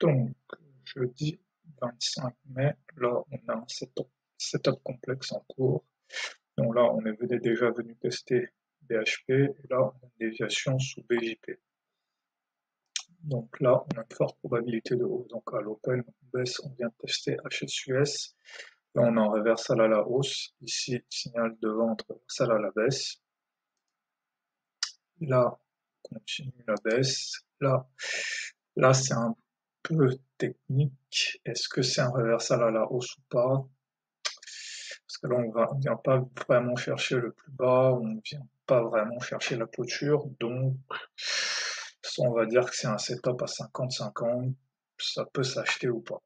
Donc, jeudi 25 mai, là, on a un setup complexe en cours. Donc là, on est déjà venu tester BHP, et là, on a une déviation sous BJP. Donc là, on a une forte probabilité de hausse. Donc à l'open, on baisse, on vient de tester HSUS. Là, on a un reversal à la hausse. Ici, signal de vente, reversal à la baisse. Là, on continue la baisse. Là, c'est un peu technique. Est-ce que c'est un reversal à la hausse ou pas? Parce que là, on vient pas vraiment chercher le plus bas, on vient pas vraiment chercher la clôture. Donc, ça, on va dire que c'est un setup à 50-50. Ça peut s'acheter ou pas.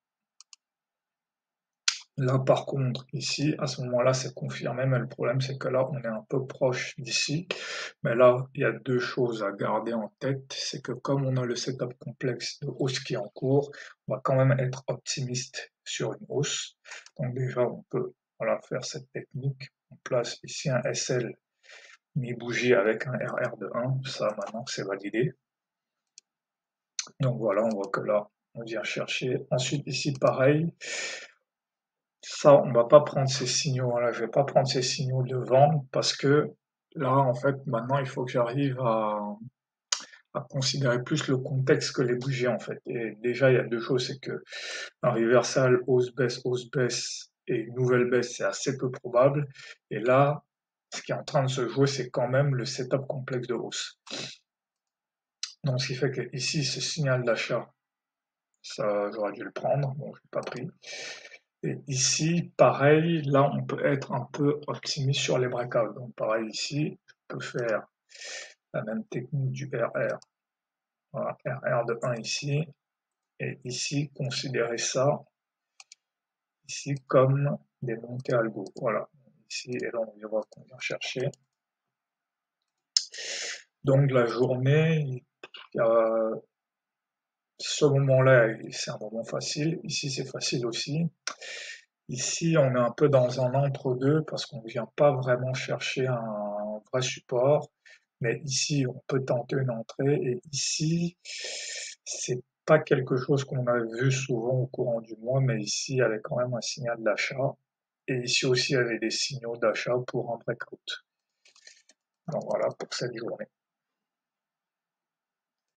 Là, par contre, ici, à ce moment-là, c'est confirmé, mais le problème, c'est que là, on est un peu proche d'ici. Mais là, il y a deux choses à garder en tête. C'est que comme on a le setup complexe de hausse qui est en cours, on va quand même être optimiste sur une hausse. Donc déjà, on peut faire cette technique. On place ici un SL mi-bougie avec un RR de 1. Ça, maintenant, c'est validé. Donc voilà, on voit que là, on vient chercher. Ensuite, ici, pareil. Ça, on va pas prendre ces signaux, là, je vais pas prendre ces signaux de vente parce que là, en fait, maintenant, il faut que j'arrive à considérer plus le contexte que les bougies, en fait. Et déjà, il y a deux choses, c'est que un reversal hausse baisse et une nouvelle baisse, c'est assez peu probable. Et là, ce qui est en train de se jouer, c'est quand même le setup complexe de hausse. Donc, ce qui fait que ici, ce signal d'achat, ça, j'aurais dû le prendre. Bon, je l'ai pas pris. Et ici, pareil, là, on peut être un peu optimiste sur les breakouts. Donc, pareil, ici, je peux faire la même technique du RR. Voilà, RR de 1 ici. Et ici, considérer ça, ici, comme des montées algo. Voilà. Ici, et là, on verra qu'on vient chercher. Donc, la journée, il y a ce moment-là, c'est un moment facile. Ici, c'est facile aussi. Ici, on est un peu dans un entre-deux parce qu'on ne vient pas vraiment chercher un vrai support. Mais ici, on peut tenter une entrée. Et ici, c'est pas quelque chose qu'on a vu souvent au courant du mois, mais ici, il y avait quand même un signal d'achat. Et ici aussi, il y avait des signaux d'achat pour un breakout. Donc voilà pour cette journée.